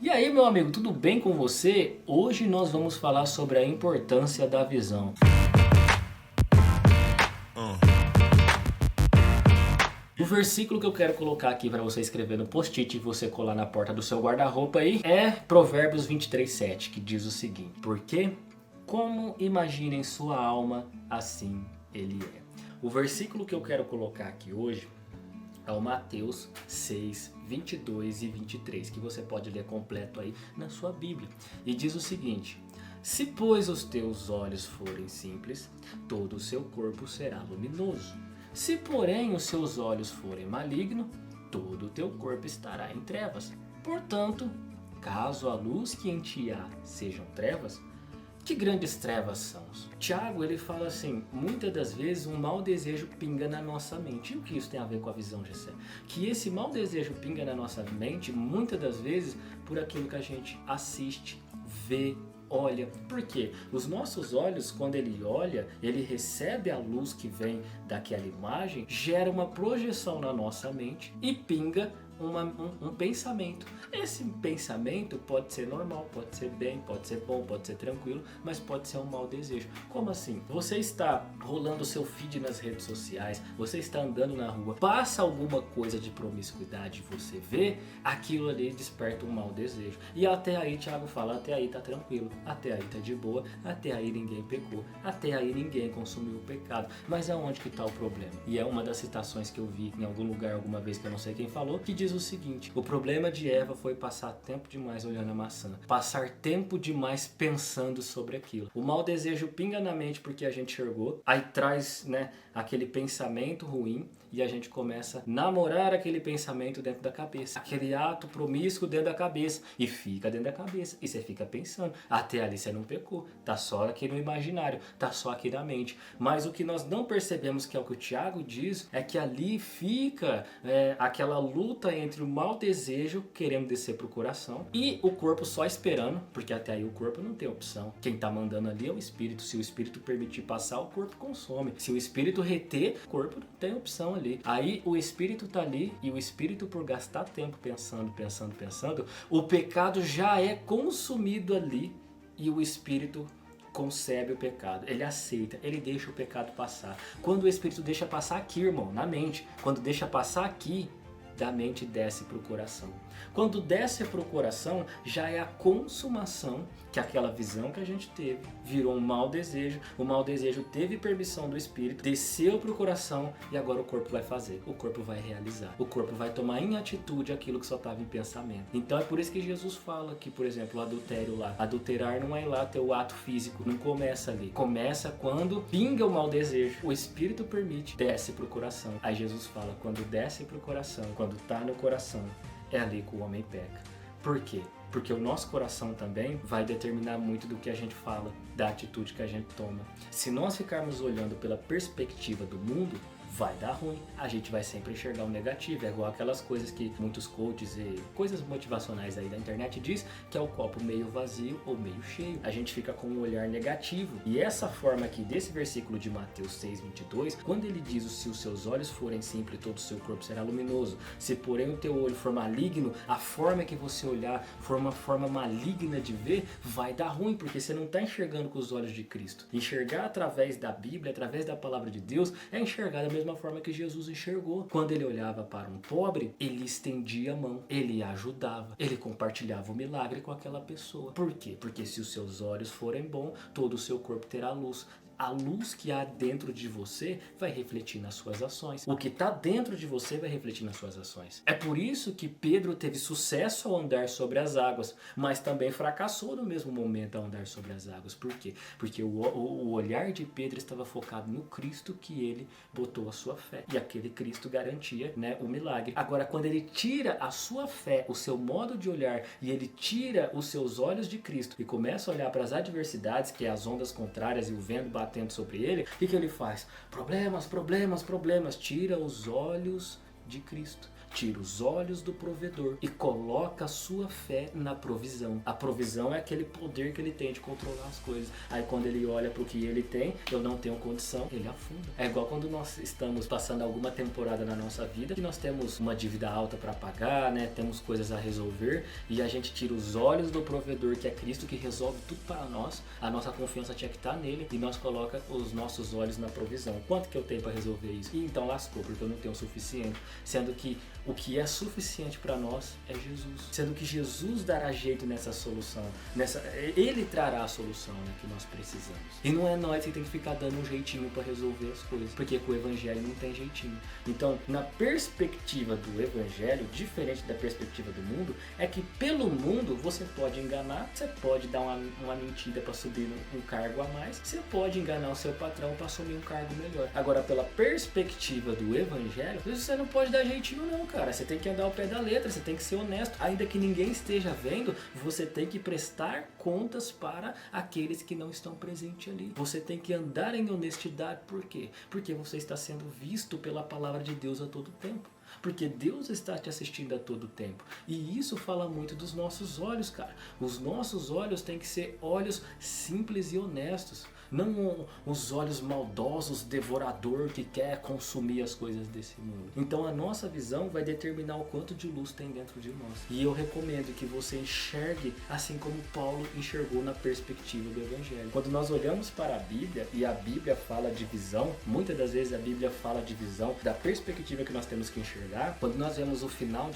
E aí, meu amigo, tudo bem com você? Hoje nós vamos falar sobre a importância da visão. O versículo que eu quero colocar aqui para você escrever no post-it e você colar na porta do seu guarda-roupa aí é Provérbios 23:7, que diz o seguinte: porque como imagina em sua alma, assim ele é. O versículo que eu quero colocar aqui hoje é o Mateus 6, 22 e 23, que você pode ler completo aí na sua Bíblia. E diz o seguinte: se pois os teus olhos forem simples, todo o seu corpo será luminoso. Se porém os seus olhos forem malignos, todo o teu corpo estará em trevas. Portanto, caso a luz que em ti há sejam trevas, que grandes trevas são? Tiago, ele fala assim, muitas das vezes um mau desejo pinga na nossa mente. E o que isso tem a ver com a visão, Gessé? Que esse mau desejo pinga na nossa mente, muitas das vezes, por aquilo que a gente assiste, vê, olha. Por quê? Os nossos olhos, quando ele olha, ele recebe a luz que vem daquela imagem, gera uma projeção na nossa mente e pinga um pensamento. Esse pensamento pode ser normal, pode ser bem, pode ser bom, pode ser tranquilo, mas pode ser um mau desejo. Como assim? Você está rolando o seu feed nas redes sociais, você está andando na rua, passa alguma coisa de promiscuidade e você vê, aquilo ali desperta um mau desejo. E até aí Tiago fala, até aí tá tranquilo, até aí tá de boa, até aí ninguém pecou, até aí ninguém consumiu o pecado. Mas aonde que está o problema? E é uma das citações que eu vi em algum lugar alguma vez, que eu não sei quem falou, que diz o seguinte: o problema de Eva foi passar tempo demais olhando a maçã, passar tempo demais pensando sobre aquilo. O mau desejo pinga na mente porque a gente enxergou, aí traz, né, aquele pensamento ruim e a gente começa a namorar aquele pensamento dentro da cabeça, aquele ato promíscuo dentro da cabeça, e fica dentro da cabeça, e você fica pensando, até ali você não pecou, tá só aqui no imaginário, tá só aqui na mente. Mas o que nós não percebemos, que é o que o Tiago diz, é que ali fica aquela luta entre o mau desejo querendo descer pro coração e o corpo só esperando, porque até aí o corpo não tem opção. Quem tá mandando ali é o espírito. Se o espírito permitir passar, o corpo consome. Se o espírito reter, o corpo não tem opção ali. Aí o espírito tá ali e o espírito, por gastar tempo pensando, o pecado já é consumido ali e o espírito concebe o pecado, ele aceita, ele deixa o pecado passar. Quando o espírito deixa passar aqui, irmão, na mente, quando deixa passar aqui, da mente desce para o coração. Quando desce para o coração, já é a consumação, que aquela visão que a gente teve virou um mau desejo. O mau desejo teve permissão do espírito, desceu para o coração e agora o corpo vai fazer. O corpo vai realizar. O corpo vai tomar em atitude aquilo que só estava em pensamento. Então é por isso que Jesus fala que, por exemplo, o adultério lá. Adulterar não é lá teu ato físico, não começa ali. Começa quando pinga o mau desejo. O espírito permite, desce para o coração. Aí Jesus fala, quando desce para o coração, quando está no coração, é ali que o homem peca. Por quê? Porque o nosso coração também vai determinar muito do que a gente fala, da atitude que a gente toma. Se nós ficarmos olhando pela perspectiva do mundo, vai dar ruim. A gente vai sempre enxergar o negativo. É igual aquelas coisas que muitos coaches e coisas motivacionais aí da internet diz que é o copo meio vazio ou meio cheio. A gente fica com um olhar negativo. E essa forma aqui desse versículo de Mateus 6:22, quando ele diz: se os seus olhos forem simples, todo o seu corpo será luminoso. Se porém o teu olho for maligno, a forma que você olhar for uma forma maligna de ver, vai dar ruim, porque você não está enxergando com os olhos de Cristo. Enxergar através da Bíblia, através da palavra de Deus, é enxergar da mesma forma que Jesus enxergou. Quando ele olhava para um pobre, ele estendia a mão, ele ajudava, ele compartilhava o milagre com aquela pessoa. Por quê? Porque se os seus olhos forem bons, todo o seu corpo terá luz. A luz que há dentro de você vai refletir nas suas ações. O que está dentro de você vai refletir nas suas ações. É por isso que Pedro teve sucesso ao andar sobre as águas, mas também fracassou no mesmo momento ao andar sobre as águas. Por quê? Porque o olhar de Pedro estava focado no Cristo que ele botou a sua fé. E aquele Cristo garantia, né, o milagre. Agora, quando ele tira a sua fé, o seu modo de olhar, e ele tira os seus olhos de Cristo e começa a olhar para as adversidades, que é as ondas contrárias e o vento batendo sobre ele, o que ele faz? Problemas, problemas, problemas. Tira os olhos de Cristo. tira os olhos do provedor e coloca a sua fé na provisão. A provisão é aquele poder que ele tem de controlar as coisas. Aí quando ele olha para o que ele tem, eu não tenho condição, ele afunda. É igual quando nós estamos passando alguma temporada na nossa vida que nós temos uma dívida alta para pagar, né? Temos coisas a resolver e a gente tira os olhos do provedor, que é Cristo, que resolve tudo para nós. A nossa confiança tinha que estar nele e nós coloca os nossos olhos na provisão. Quanto que eu tenho para resolver isso? E então lascou, porque eu não tenho o suficiente. Sendo que o que é suficiente para nós é Jesus. Sendo que Jesus dará jeito nessa solução. Ele trará a solução, né, que nós precisamos. E não é nós que tem que ficar dando um jeitinho para resolver as coisas. Porque com o evangelho não tem jeitinho. Então, na perspectiva do evangelho, diferente da perspectiva do mundo, é que pelo mundo você pode enganar, você pode dar uma mentira para subir um cargo a mais, você pode enganar o seu patrão para assumir um cargo melhor. Agora, pela perspectiva do evangelho, você não pode dar jeitinho não, cara. Você tem que andar ao pé da letra, você tem que ser honesto. Ainda que ninguém esteja vendo, você tem que prestar contas para aqueles que não estão presentes ali. Você tem que andar em honestidade. Por quê? Porque você está sendo visto pela palavra de Deus a todo tempo. Porque Deus está te assistindo a todo tempo. E isso fala muito dos nossos olhos, cara. Os nossos olhos têm que ser olhos simples e honestos. Não os olhos maldosos, devorador, que quer consumir as coisas desse mundo. Então a nossa visão vai determinar o quanto de luz tem dentro de nós. E eu recomendo que você enxergue assim como Paulo enxergou na perspectiva do Evangelho. Quando nós olhamos para a Bíblia, e a Bíblia fala de visão, muitas das vezes a Bíblia fala de visão da perspectiva que nós temos que enxergar. Quando nós vemos o final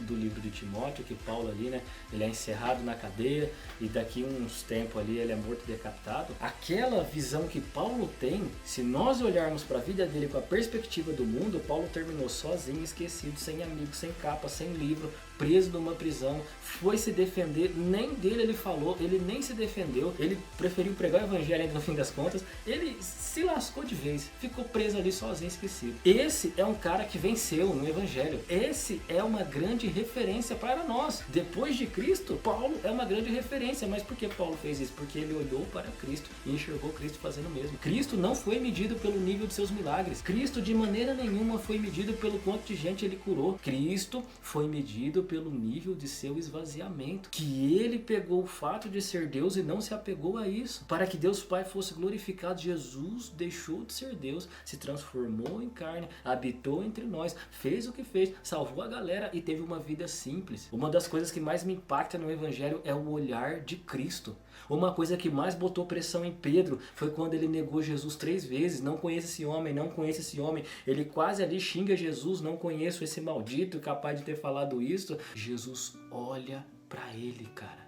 do livro de Timóteo, que Paulo ali, né, ele é encerrado na cadeia e daqui uns tempos ali ele é morto e decapitado. Aquela visão que Paulo tem, se nós olharmos para a vida dele com a perspectiva do mundo, Paulo terminou sozinho, esquecido, sem amigos, sem capa, sem livro, preso numa prisão, foi se defender, nem dele ele falou, ele nem se defendeu, ele preferiu pregar o evangelho no fim das contas, ele se lascou de vez, ficou preso ali sozinho, esquecido. Esse é um cara que venceu no evangelho, esse é uma grande referência para nós. Depois de Cristo, Paulo é uma grande referência, mas por que Paulo fez isso? Porque ele olhou para Cristo e enxergou Cristo fazendo o mesmo. Cristo não foi medido pelo nível de seus milagres, Cristo de maneira nenhuma foi medido pelo quanto de gente ele curou, Cristo foi medido pelo nível de seu esvaziamento, que ele pegou o fato de ser Deus e não se apegou a isso, para que Deus Pai fosse glorificado. Jesus deixou de ser Deus, se transformou em carne, habitou entre nós, fez o que fez, salvou a galera e teve uma vida simples. Uma das coisas que mais me impacta no evangelho é o olhar de Cristo. Uma coisa que mais botou pressão em Pedro foi quando ele negou Jesus 3 vezes. Não conheço esse homem, não conheço esse homem. Ele quase ali xinga Jesus, não conheço esse maldito capaz de ter falado isso. Jesus olha pra ele, cara.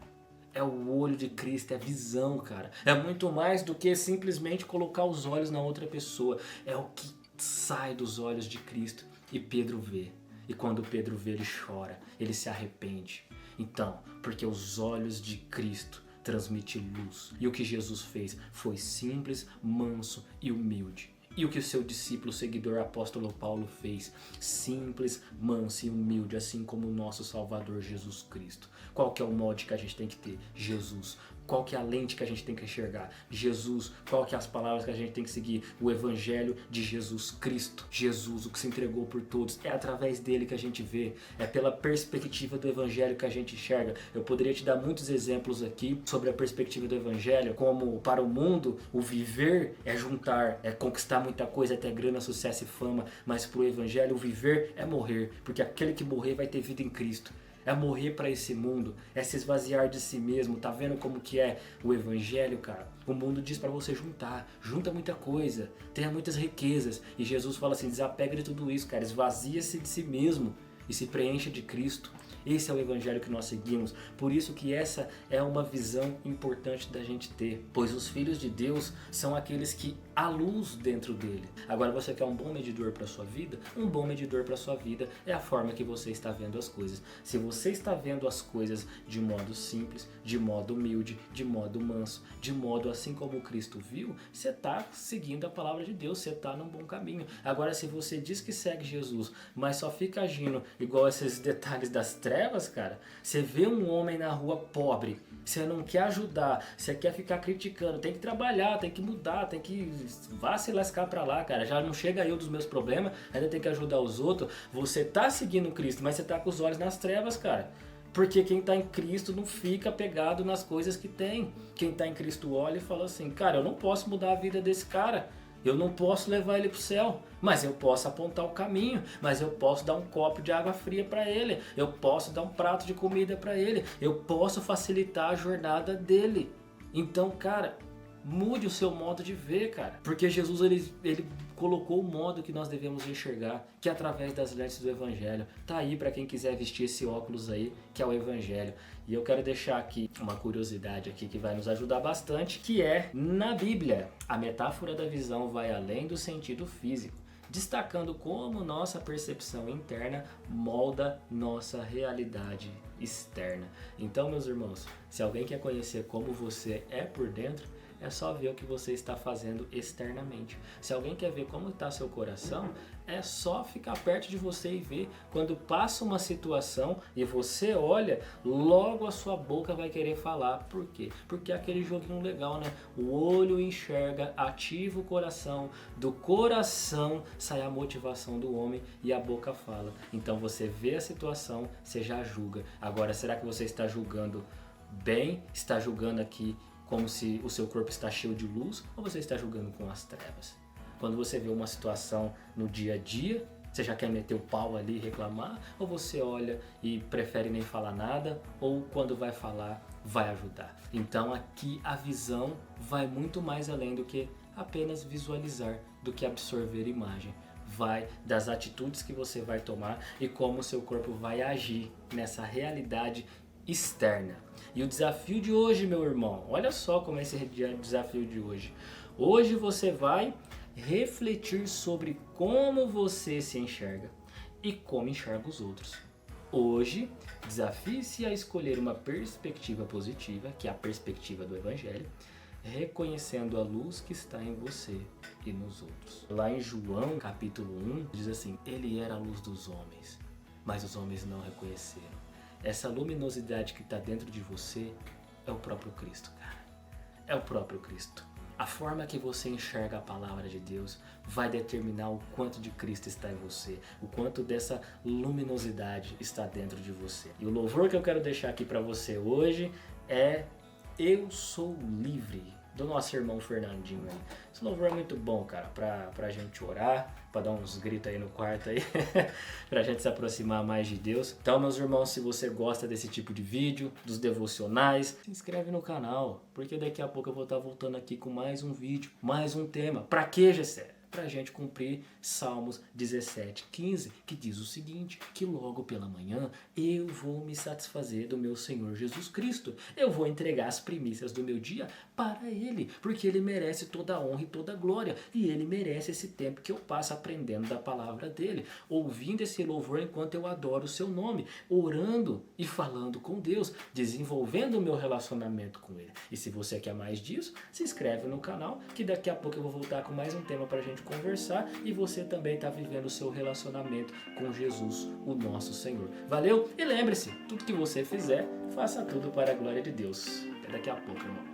É o olho de Cristo, é a visão, cara. É muito mais do que simplesmente colocar os olhos na outra pessoa. É o que sai dos olhos de Cristo. E Pedro vê. E quando Pedro vê, ele chora, ele se arrepende. Então, porque os olhos de Cristo transmite luz. E o que Jesus fez foi simples, manso e humilde. E o que o seu discípulo, seguidor, apóstolo Paulo fez? Simples, manso e humilde, assim como o nosso Salvador Jesus Cristo. Qual que é o molde que a gente tem que ter? Jesus. Qual que é a lente que a gente tem que enxergar? Jesus. Qual que é as palavras que a gente tem que seguir? O Evangelho de Jesus Cristo. Jesus, o que se entregou por todos. É através dele que a gente vê. É pela perspectiva do Evangelho que a gente enxerga. Eu poderia te dar muitos exemplos aqui sobre a perspectiva do Evangelho, como para o mundo, o viver é juntar, é conquistar muita coisa, é ter grana, sucesso e fama, mas para o Evangelho o viver é morrer, porque aquele que morrer vai ter vida em Cristo. É morrer para esse mundo, é se esvaziar de si mesmo. Tá vendo como que é o evangelho, cara? O mundo diz para você juntar, junta muita coisa, tenha muitas riquezas. E Jesus fala assim, desapega de tudo isso, cara, esvazia-se de si mesmo e se preencha de Cristo. Esse é o evangelho que nós seguimos. Por isso que essa é uma visão importante da gente ter. Pois os filhos de Deus são aqueles que há luz dentro dele. Agora você quer um bom medidor para a sua vida? Um bom medidor para a sua vida é a forma que você está vendo as coisas. Se você está vendo as coisas de modo simples, de modo humilde, de modo manso, de modo assim como Cristo viu, você está seguindo a palavra de Deus, você está num bom caminho. Agora se você diz que segue Jesus, mas só fica agindo igual esses detalhes das trevas, cara, você vê um homem na rua pobre, você não quer ajudar, você quer ficar criticando, tem que trabalhar, tem que mudar, tem que vá se lascar pra lá, cara. Já não chega eu dos meus problemas, ainda tem que ajudar os outros. Você tá seguindo Cristo, mas você tá com os olhos nas trevas, cara. Porque quem está em Cristo não fica apegado nas coisas que tem. Quem está em Cristo olha e fala assim, cara, eu não posso mudar a vida desse cara. Eu não posso levar ele para o céu, mas eu posso apontar o caminho, mas eu posso dar um copo de água fria para ele, eu posso dar um prato de comida para ele, eu posso facilitar a jornada dele. Então, cara, mude o seu modo de ver, cara. Porque Jesus, ele colocou o modo que nós devemos enxergar, que é através das lentes do Evangelho. Tá aí para quem quiser vestir esse óculos aí, que é o Evangelho. E eu quero deixar aqui uma curiosidade aqui que vai nos ajudar bastante, que é, na Bíblia, a metáfora da visão vai além do sentido físico, destacando como nossa percepção interna molda nossa realidade externa. Então, meus irmãos, se alguém quer conhecer como você é por dentro, é só ver o que você está fazendo externamente. Se alguém quer ver como está seu coração, é só ficar perto de você e ver. Quando passa uma situação e você olha, logo a sua boca vai querer falar. Por quê? Porque é aquele joguinho legal, né? O olho enxerga, ativa o coração, do coração sai a motivação do homem e a boca fala. Então você vê a situação, você já julga. Agora, será que você está julgando bem? Está julgando aqui como se o seu corpo está cheio de luz, ou você está julgando com as trevas? Quando você vê uma situação no dia a dia, você já quer meter o pau ali e reclamar, ou você olha e prefere nem falar nada, ou quando vai falar, vai ajudar? Então aqui a visão vai muito mais além do que apenas visualizar, do que absorver imagem. Vai das atitudes que você vai tomar e como o seu corpo vai agir nessa realidade externa. E o desafio de hoje, meu irmão, olha só como é esse desafio de hoje. Hoje você vai refletir sobre como você se enxerga e como enxerga os outros. Hoje, desafie-se a escolher uma perspectiva positiva, que é a perspectiva do Evangelho, reconhecendo a luz que está em você e nos outros. Lá em João, capítulo 1, diz assim: Ele era a luz dos homens, mas os homens não reconheceram. Essa luminosidade que está dentro de você é o próprio Cristo, cara. É o próprio Cristo. A forma que você enxerga a palavra de Deus vai determinar o quanto de Cristo está em você, o quanto dessa luminosidade está dentro de você. E o louvor que eu quero deixar aqui para você hoje é Eu Sou Livre, do nosso irmão Fernandinho aí. Esse louvor é muito bom, cara, pra gente orar, pra dar uns gritos aí no quarto aí, pra gente se aproximar mais de Deus. Então, meus irmãos, se você gosta desse tipo de vídeo, dos devocionais, se inscreve no canal, porque daqui a pouco eu vou estar voltando aqui com mais um vídeo, mais um tema. Pra quê, Gessé? Pra gente cumprir Salmos 17:15, que diz o seguinte: que logo pela manhã eu vou me satisfazer do meu Senhor Jesus Cristo. Eu vou entregar as primícias do meu dia para Ele, porque Ele merece toda a honra e toda a glória, e Ele merece esse tempo que eu passo aprendendo da palavra dEle, ouvindo esse louvor enquanto eu adoro o seu nome, orando e falando com Deus, desenvolvendo o meu relacionamento com Ele. E se você quer mais disso, se inscreve no canal, que daqui a pouco eu vou voltar com mais um tema pra gente conversar e você também está vivendo o seu relacionamento com Jesus, o nosso Senhor. Valeu? E lembre-se, tudo que você fizer, faça tudo para a glória de Deus. Até daqui a pouco, irmão.